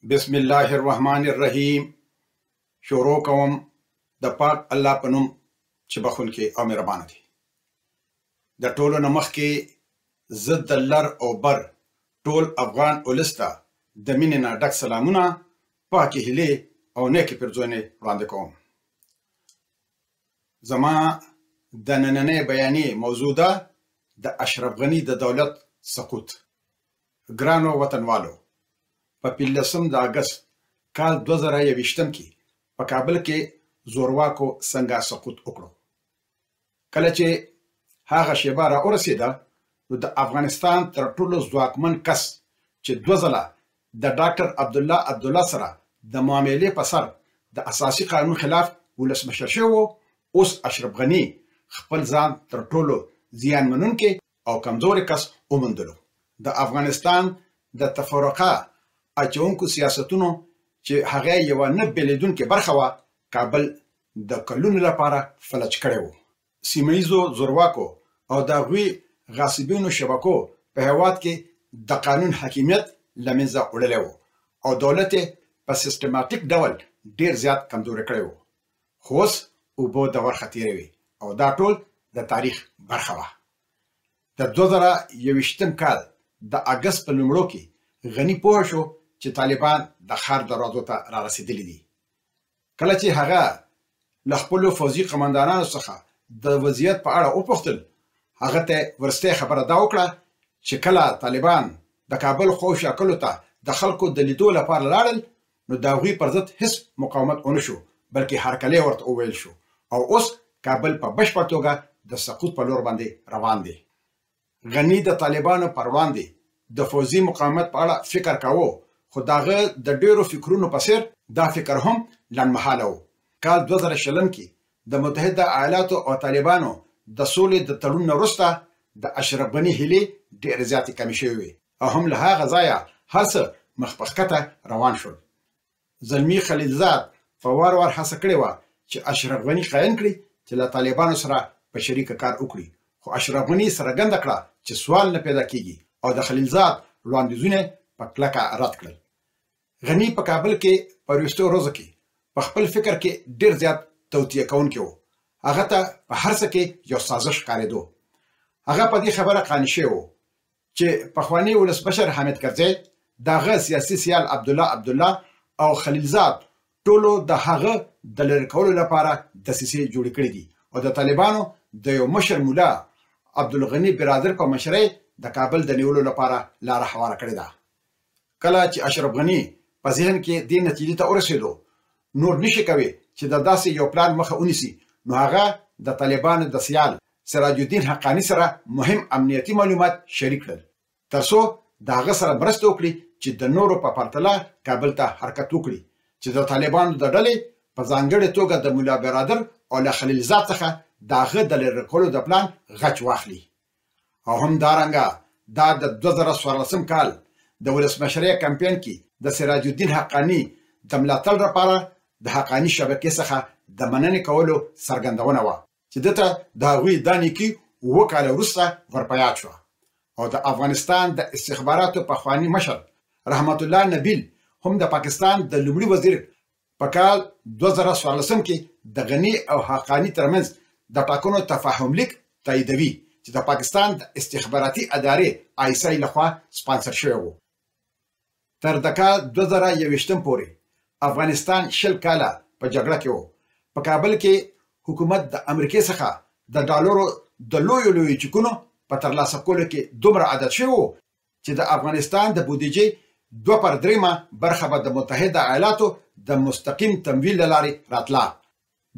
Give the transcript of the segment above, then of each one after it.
بسم الله الرحمن الرحیم. شروع کوم د پاک الله په نوم چې بخونکی او مهربان دی. د ټولو نه مخکې زه د لر او بر ټول افغان ولس ته د مینې نه ډک سلامونه، پاکې هیلې او نیکې پرځونې وړاندې کوم. زما د نننۍ بیانیې موضوع ده د اشرف غني د دولت سقوط. ګرانو وطنوالو، په 15 د اګست کال 2021 کې په کابل کې زورواکو څنګه سقوط وکړو. کله چې هغه شیبه را ورسېده نو د افغانستان تر ټولو ځواکمن کس چې 2 ځله د ډاکټر عبدالله سره د معاملې په سر د اساسي قانون خلاف ولسمشر شوی، اوس اشرف غني خپل ځان تر ټولو زیان منونکی او کمزوري کس وموندلو. د افغانستان د تفرقه اچونکو سیاستونو چې هغه یو نه بلیدونکې برخه وه، کابل د کلونو لپاره فلج کړی و. سیمه ییزو زورواکو او د هغوی غاصبینو شبکو په هېواد کې د قانون حاکمیت له منځه وړلی و او دولت یې په سیستماتیک ډول ډېر زیات کمزوری کړی و. خو اوس اوبه د ورخه تېروي او دا ټول د تاریخ برخه وه. د 2021 کال د اګست په لومړو کې غني پوه شو چې طالبان د ښار دروازو ته را رسېدلي دي. کله چې هغه له خپلو فوځي قمندانانو څخه د وضعیت په اړه وپوښتل، هغه ته وروستۍ خبره دا وکړه چې کله طالبان د کابل خوشا کلو ته د خلکو د لیدو لپاره لاړل نو د هغوی پر ضد هیڅ مقاومت ونه شو، بلکې هرکلی ورته وویل شو او اوس کابل په بشپړ توګه د سقوط په لور باندې روان دی. غني د طالبانو پر وړاندې د فوځي مقاومت په اړه فکر کاوه، خو داغه د ډیرو فکرونو په څیر دا فکر هم لنډمهاله و. کال 2020 کې د متحده ایالاتو او طالبانو د سولې د تړون نه وروسته د اشرف غني هیلې ډېرې زیاتې کمې شوې وې او هم له هغه ځایه هر څه مخ په ښکته روان شول. زلمي خلیلزاد په وار وار هڅه کړې وه چې اشرف غني قایم کړي چې له طالبانو سره په شریکه کار وکړي، خو اشرف غني څرګنده کړه چې سوال نه پیدا کیږي او د خلیلزاد وړاندیزونه په کلکه رد کړل. غني په کابل کې په وروستیو ورځو کې په خپل فکر کې ډېر زیات توطیه کوونکی و. هغه ته په هر څه کې یو سازش ښکارېدو. هغه په دې خبره قانع شوی و چې پخواني ولسمشر حامد کرزی، د هغه سیاسي سیال عبدالله او خلیلزاد ټولو د هغه د لرې کولو لپاره دسیسې جوړې کړې دي او د طالبانو د یو مشر مولا عبدالغني برادر په مشرۍ د کابل د نیولو لپاره لاره هواره کړې ده. کله چې اشرف غني په ذهن کې دې نتیجې ته ورسېدو، نور نشي کوي چې د داسې یو پلان مخه ونیسي، نو هغه د طالبانو د سیال سراج الدین حقانی سره مهم امنیتي معلومات شریک کړل تر څو د هغه سره مرسته وکړي چې د نورو په پرتله کابل ته حرکت وکړي چې د طالبانو د ډلې په ځانګړې توګه د مولا برادر او له خلیلزاد څخه د هغه د لرې کولو د پلان غچ واخلي. او همدارنګه دا د 2014 کال د ولسمشرۍ کمپین کې د سراج الدین حقانی د ملاتړ لپاره د حقانی شبکې څخه د مننې کولو څرګندونه وه چې دته د هغوی دا نیکي 7 کاله وروسته ورپیاد شوه. او د افغانستان د استخباراتو پخواني مشر رحمت الله نبیل هم د پاکستان د لومړي وزیر په کال 2014 کې د غني او حقانی ترمنځ د ټاکنو تفاهم لیک تاییدوي چې د پاکستان د استخباراتي ادارې ISI لخوا سپانسر شوی و. تر د کال 2021 پورې افغانستان 20 کاله په جګړه کې و. په کابل کې حکومت د امریکې څخه د ډالرو د لویو چکونو په ترلاسه کولو کې دومره عادت شوی و چې د افغانستان د بودیجې 2/3 برخه به د متحده ایالاتو د مستقیم تمویل له لارې راتله.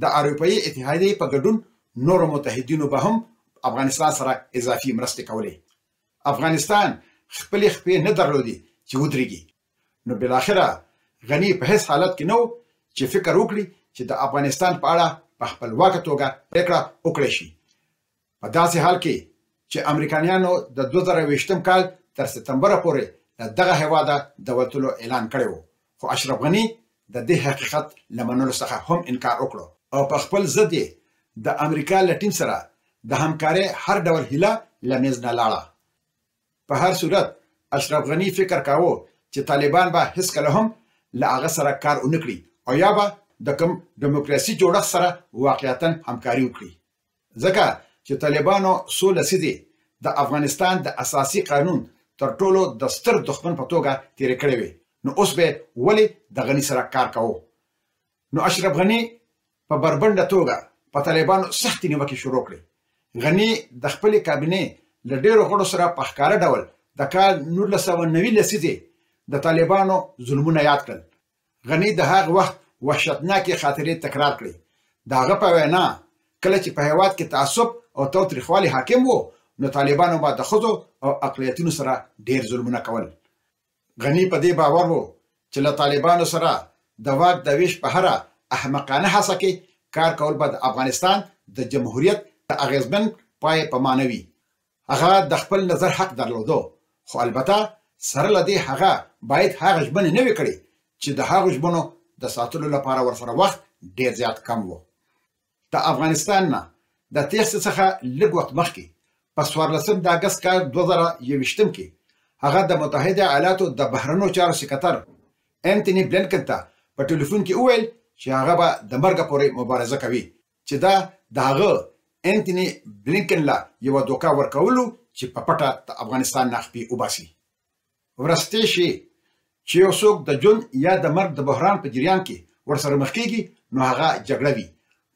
د اروپایي اتحادیې په ګډون نورو متحدینو به هم افغانستان سره اضافي مرستې کولې. افغانستان خپلې خپې نه درلودې چې ودرېږي، نو بالاخره غني په هیڅ حالت کې نه و چې فکر وکړي چې د افغانستان په اړه په خپلواکه توګه پرېکړه وکړی شي. په داسې حال کې چې امریکایانو د 2020 کال تر سپتمبره پورې له دغه هېواده د وتلو اعلان کړی و، خو اشرف غني د دې حقیقت له منلو څخه هم انکار وکړو او په خپل ضد یې د امریکا له ټیم سره د همکارۍ هر ډول هیله له منځ نه لاړه. په هر صورت اشرف غني فکر کاوه چې طالبان به هیڅکله هم له هغه سره کار ونه کړي او یا به د کوم دیموکراسي جوړښت سره واقعیتاً همکاري وکړي. ځکه چې طالبانو څو لسیزې د افغانستان د اساسي قانون تر ټولو د ستر دښمن په توګه تېرې کړې وې، نو اوس به ولې د غني سره کار کوو؟ نو اشرف غني په بربنډه توګه په طالبانو سختې نیوکې شروع کړې. غني د خپلې کابینې له ډېرو غړو سره په ښکاره ډول د کال 1990 لسیزې د طالبانو ظلمونه یاد کړل. غني د هغه وخت وحشتناکې خاطرې تکرار کړې. د هغه په وینا کله چې په هېواد کې تعصب او تاوتریخوالی حاکم و، نو طالبانو به د ښځو او اقلیتونو سره ډېر ظلمونه کول. غني په دې باور و چې له طالبانو سره د واک د ویش په هره احمقانه هڅه کې کار کول به د افغانستان د جمهوریت د اغیزمن پای په معنی وي. هغه د خپل نظر حق درلودو، خو البته سره له دې هغه باید هغه ژمنې نه وي کړې چې د هغو ژمنو د ساتلو لپاره ورسره وخت ډېر زیات کم و. د افغانستان نه د تېښتې څخه لږ وخت مخکې په 14 د اګست کال 2021 کې هغه د متحده ایالاتو د بهرنیو چارو سکرتر انټوني بلینکن ته په ټلیفون کې وویل چې هغه به د مرګ پورې مبارزه کوي، چې دا د هغه انټوني بلینکن له یو دوکا ورکولو چې په پټه د افغانستان نه خپې وباسي. ورستی شي چې یو څوک د ژوند یا د مرګ د بحران په جریان کې ورسره مخ کېږي، نو هغه جګړه وي.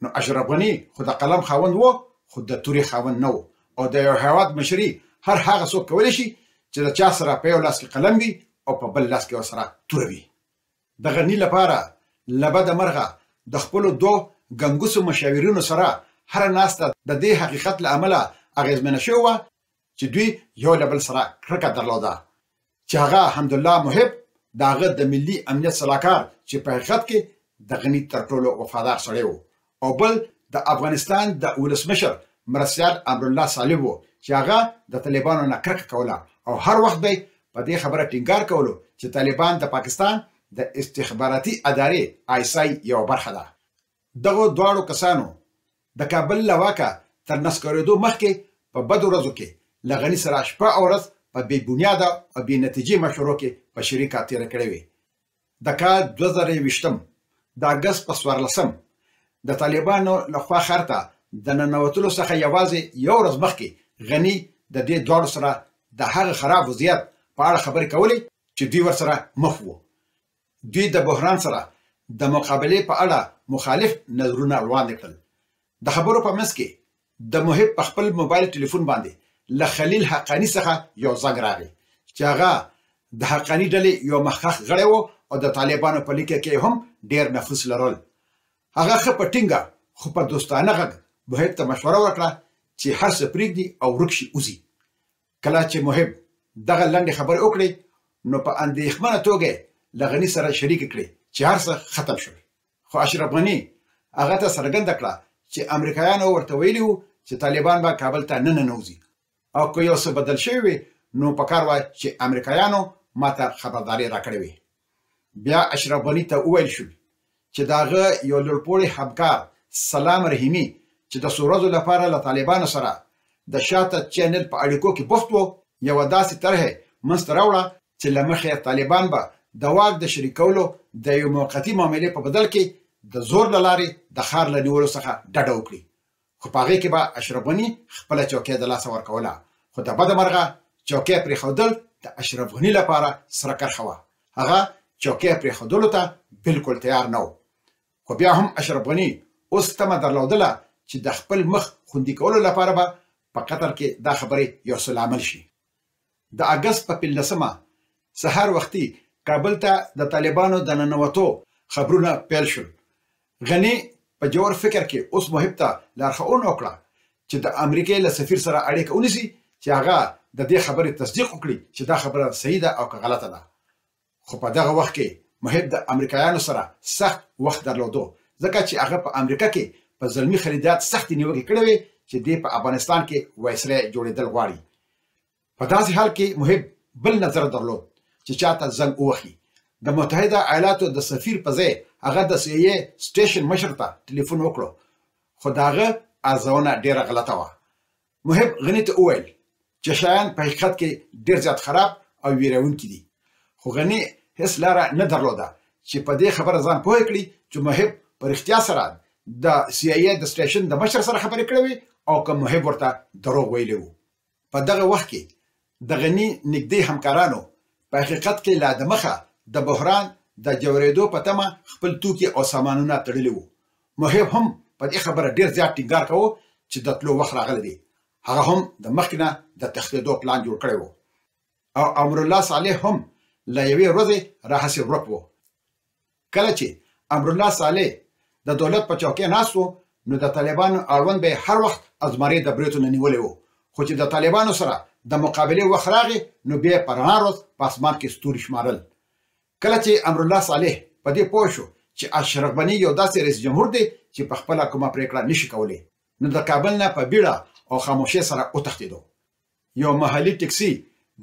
نو اشرف غني خو د قلم خاوند و، خو د تورې خاوند نه و. او د یو هېواد مشري هر هغه څوک کولی شي چې د چا سره په یو لاس کې قلم وي او په بل لاس کې ورسره توره وي. د غني لپاره له بده مرغه د خپلو دوه ګنګوسو مشاورینو سره هره ناسته د دې حقیقت له امله اغېزمنه شوې وه چې دوی یو له بل سره کرکه درلوده، چې هغه حمدالله محب د هغه د ملي امنیت سلاکار چې په حقیقت کې د غني تر ټولو وفادار سړی و، او بل د افغانستان د ولسمشر مرستیال امرالله صالح و چې هغه د طالبانو نه کرکه کوله او هر وخت به په دې خبره ټینګار کولو چې طالبان د پاکستان د استخباراتي ادارې ISI یو برخه ده. دغه دواړو کسانو د کابل له واکه تر نسکورېدو مخکې په بدو ورځو کې له غني سره شپه او ورځ په بې بنیاده او بې نتیجې مشورو کې په شریکه تېره کړې وې. د کال 2020 د اګست په 14 د طالبانو لخوا ښار ته د ننوتلو څخه یوازې یو ورځ مخکې غني د دې دواړو سره د هغه خراب وضعیت په اړه خبرې کولې چې دوی ورسره مخ وو. دوی د بحران سره د مقابلې په اړه مخالف نظرونه وړاندې کړل. د خبرو په منځ کې د محب په خپل موبایل ټلیفون باندې له خلیل حقانی څخه یو زنګ راغی چې هغه د حقانی ډلې یو مخکښ غړی و او د طالبانو په لیکه کې هم ډېر نفوذ لرل. هغه ښه په ټینګه خو په دوستانه غږ محب ته مشوره ورکړه چې هر څه پرېږدي او ورک شي وځي. کله چې محب دغه لنډې خبرې وکړې، نو په اندېښمنه توګه له غني سره شریکې کړې چې هر څه ختم شول. خو اشرف غني هغه ته څرګنده کړه چې امریکایانو ورته ویلي وو چې طالبان به کابل ته نه ننوځي، او که یو څه بدل شوی وي نو پکار وای چې امریکایانو ماته خبرداري راکړې وي. بیا اشرف غني ته وویل شول چې د هغه یو لوړپوړی همکار سلام رحیمي چې د څو ورځو لپاره له طالبانو سره د شاته چینل په اړیکو کې بوخت و، یوه داسې طرحه منځته راوړه چې له مخې طالبان به د واک د شریکولو د یو موقتي معاملې په بدل کې د زور له لارې د ښار له نیولو څخه ډډه وکړي. خو په هغې کې به اشرف غني خپله چوکۍ د لاسه ورکوله، خو د بده مرغه چوکۍ پرېښودل د اشرف غني لپاره سره کرښه وه. هغه چوکۍ پرېښودلو ته بالکل تیار نه و. خو بیا هم اشرف غني اوس تمه درلودله چې د خپل مخ خوندي کولو لپاره به په قطر کې دا خبرې یو څه لامل شي. د اګست په 15 سهار وختي کابل ته د طالبانو د ننوتو خبرونه پیل شول. غني په جوړ فکر کې اوس محب ته لارښوونه وکړه چې د امریکې له سفیر سره اړیکه ونیسي چې هغه د دې خبرې تصدیق وکړي چې دا خبره صحیح ده او که غلطه ده. خو په دغه وخت کې محب د امریکایانو سره سخت وخت درلودو، ځکه چې هغه په امریکا کې په زلمي خلیدات سختې نیوکې کړې وې چې دی په افغانستان کې وایسرای جوړېدل غواړي. په داسې حال کې محب بل نظر درلود چې چاته زنګ ووهي. د متحده ایالاتو د سفیر په ځای هغه د CIA سټیشن مشر ته ټلیفون وکړو، خو د هغه ارزونه ډېره غلطه وه. محب غني ته وویل چې شیان په حقیقت کې ډېر زیات خراب او ویرونکي دي، خو غني هیڅ لاره نه درلوده چې په دې خبره ځان پوه کړي چې محب په رښتیا سره د CIA د سټیشن د مشر سره خبرې کړې او که محب ورته دروغ ویلی وو. په دغه وخت کې د غني نږدې همکارانو په حقیقت کې لا د مخه د بحران د جوړېدو په تمه خپل توکي او سامانونه تړلي وو. محب هم په دې خبره ډېر زیات ټینګار کوو چې د تلو وخت راغلی دی. هغه هم د مخکې نه د تښتېدو پلان جوړ کړی وو او امرالله صالح هم له یوې ورځې راهسې ورک وو. کله چې امرالله صالح د دولت په چوکۍ ناست و نو د طالبانو اړوند به هر وخت ازمرې د بریتو نه نیولی وو، خو چې د طالبانو سره د مقابلې وخت راغی نو بیا په رڼا ورځ په اسمان کې ستوري شمارل. کله چې امرالله صالح په دې پوه شو چې اشرف غني یو داسې رئیس جمهور دی چې په خپله کومه پرېکړه نشي کولی، نو د کابل نه په بیړه او خاموشۍ سره وتښتېدو. یو محلي ټکسي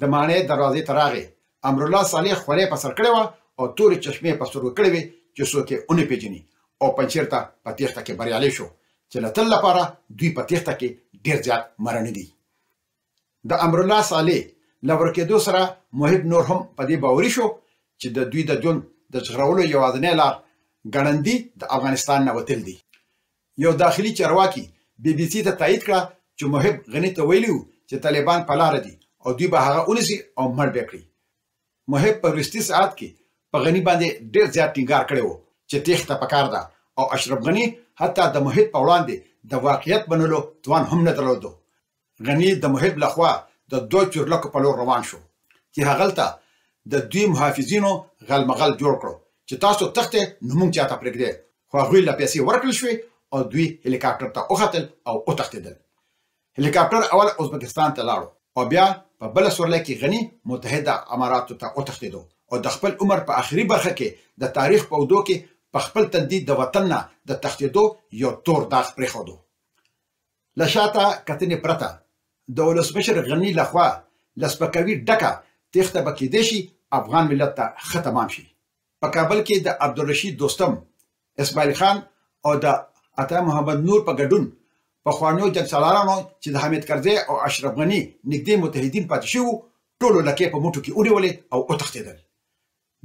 د ماڼۍ دروازې ته راغی. امرالله صالح خولۍ په سر کړې وه او تورې چشمې په سترګو کړې وې چې څوک یې ونه پېژني او پنجشیر ته په تېښته کې بریالی شو چې له تل لپاره دوی په تېښته کې ډېر زیات مړني دي. د امرالله صالح له ورکېدو سره محب نور هم په دې باوري شو چې د دوی د ژوند د ژغورلو یوازینۍ لار ګړندي د افغانستان نه وتل دي. یو داخلي چارواکي BBC ته تایید کړه چې محب غني ته ویلي وو چې طالبان په لاره دي او دوی به هغه ونیسي او مړ به کړي. محب په وروستي ساعت کې په غني باندې ډېر زیات ټینګار کړی و چې تېښته پکار ده او اشرف غني حتی د محب په وړاندې د واقعیت منلو توان هم نه درلودو. غني د محب لخوا د 2 چورلکو په لور روان شو چې هغلته د دوی محافظینو غلمغل جوړ کړو چې تاسو تښتئ نو موږ چاته پرېږدئ، خو هغوی له پیسې ورکړل شوې او دوی هلیکاپټر ته وختل او وتښتېدل. هلیکاپټر اول ازبکستان ته لاړو او بیا په بله سورلۍ کې غني متحده اماراتو ته وتښتېدو او د خپل عمر په آخري برخه کې د تاریخ په اوږدو کې په خپل تندي د وطن نه د تښتېدو یو تور داغ پرېښودو. له شاته کتنې پرته د ولسمشر غني لخوا له سپکاوي ډکه تېښته به کېدی شي افغان ملت ته ښه تمام شي. په کابل کې د عبدالرشید دوستم، اسماعیل خان او د عطا محمد نور په ګډون پخوانیو جنګسالارانو چې د حامد کرزي او اشرف غني نږدې متحدین پاتې شوي وو ټولو لکې په موټو کې ونیولې او وتښتېدل.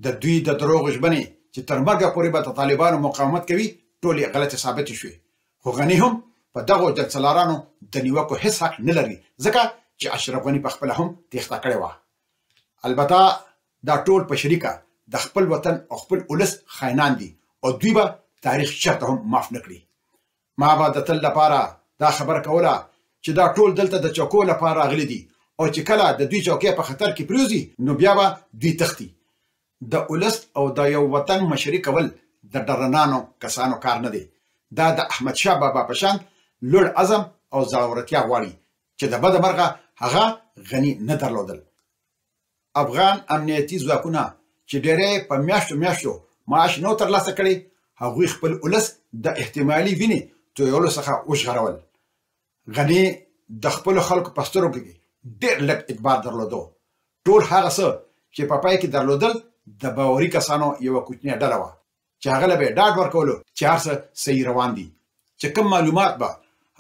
د دوی د دروغو ژبنې چې تر مرګه پورې به د طالبانو مقاومت کوي ټولې غلطې ثابتې شوې، خو غني هم په دغو جنګسالارانو د نیوکو هېڅ حق نه لري ځکه چې اشرف غني په خپله هم تېښته کړې وه. البته دا ټول په شریکه د خپل وطن او خپل ولس خاینان دي او دوی به تاریخ چرته هم معاف نه کړي. ما به د تل لپاره دا خبره کوله چې دا ټول دلته د چوکو لپاره راغلي دي او چې کله د دوی چوکۍ په خطر کې پرېوځي نو بیا به دوی تښتي. د ولس او د یو وطن مشري کول د ډرنانو کسانو کار نه دی. دا د احمدشاه بابا په شان لوړ عزم او زړورتیا غواړي چې د بده مرغه هغه غني نه درلودل. افغان امنیتي ځواکونه چې ډېری په میاشتو معاش نو ترلاسه کړی هغوی خپل ولس د احتمالي وینې تویولو څخه وژغورول. غني د خپلو خلکو په سترګو کې ډېر لږ اعتبار درلودو. ټول هغه څه چې په پای کې درلودل د باوري کسانو یوه کوچنۍ ډله وه چې هغه له به یې ډاډ ورکولو چې هر څه صحیح روان دي. چې کوم معلومات به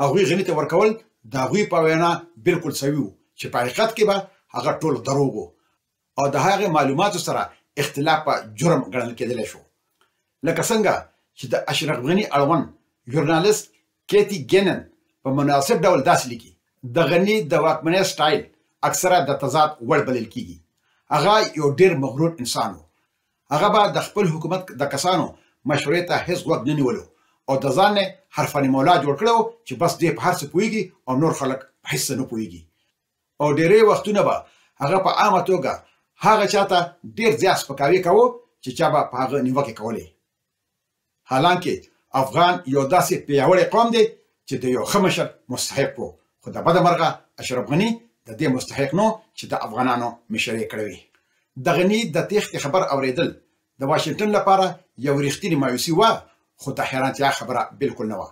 هغوی غني ته ورکول د هغوی په وینا بالکل صحیح وو چې په حقیقت کې به هغه ټول دروغ وو او د هغې معلوماتو سره اختلاف په جرم ګڼل کېدلی شو. لکه څنګه چې د اشرف غني اړوند ژورنالست کیتی ګینن په مناسب ډول داسې لیکي: د غني د واکمنۍ سټایل اکثره د تضاد وړ بلل کېږي. هغه یو ډېر مغرور انسان و. هغه به د خپل حکومت د کسانو مشورې ته هېڅ غوږ نه نیولو او د ځان نه حرفاني مولا جوړ کړی و چې بس دی په هر څه پوهېږي او نور خلک په هېڅ څه نه پوهېږي. او ډېری وختونه به هغه په عامه توګه هغه چاته ډېر زیات سپکاوی کوو چې چا به په هغه نیوکې کولې. حالانکه افغان یو داسې پیاوړی قوم دی چې د یو ښه مشر مستحق و، خو د بده مرغه اشرف غني د دې مستحق نو چې د افغانانو مشري کړې وي. د غني د تېښتې خبر اورېدل د واشنګټن لپاره یو رښتینې مایوسي وه، خو د حیرانتیا خبره بالکل نه وه.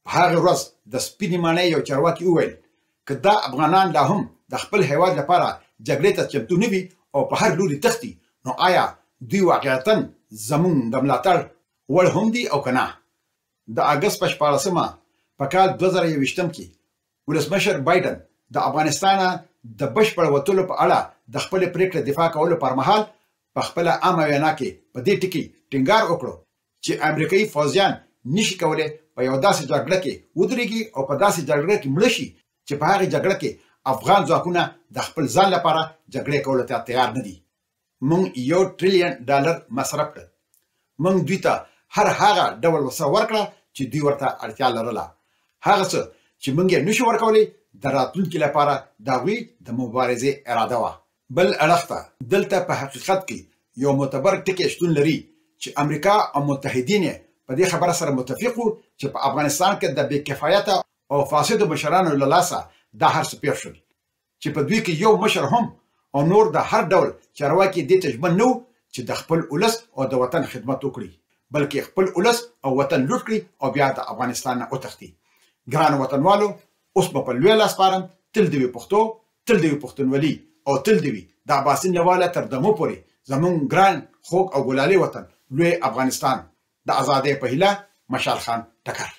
په هغه ورځ د سپینې ماڼۍ یو چارواکي وویل که دا افغانان لا هم د خپل هیواد لپاره جګړې ته چمتو نه وي او په هر لوري تښتي نو آیا دوی واقعیتاً زموږ د ملاتړ وړ هم دي او که نه؟ د اګست په 14مه په کال 2021 کې ولسمشر بایډن د افغانستان د بشپړ وتلو په اړه د خپلې پرېکړې دفاع کولو پر مهال په خپل عامه وینا کې په دې ټکي ټینګار وکړو چې امریکایي فوجیان نشي کولای په یو داسې جګړه کې ودرېږي او په داسې جګړه کې مړ شي چې په هغه جګړه کې افغان ځواکونه د خپل ځان لپاره جګړې کولو ته تیار نه دي. موږ $1 ټریلیون مصرف کړ. موږ دوی ته هر هغه ډول وسه ورکړه چې دوی ورته اړتیا لرله. هغه څه چې موږ یې نشو ورکولی د راتلونکي لپاره د هغوی د مبارزې اراده وه. بل اړخ ته دلته په حقیقت کې یو معتبر ټکی شتون لري چې امریکا او متحدین یې په دې خبره سره متفق وو چې په افغانستان کې د بې کفایته او فاسدو مشرانو له لاسه دا هر څه پېښ شول چې په دوی کې یو مشر هم او نور د هر ډول چارواکي دې ته ژمن نه وو چې د خپل ولس او د وطن خدمت وکړي، بلکې خپل ولس او وطن لوټ کړي او بیا د افغانستان نه وتښتي. ګرانو وطنوالو، اوس به په لوی لاس سپارم. تل دې وي پښتو، تل دې وي پښتونولي او تل دې وي د عباسي نواله تر دمو پورې زمونږ ګران خوږ او ګلالي وطن لوی افغانستان. د ازادۍ په هیله، مشال خان ټکر.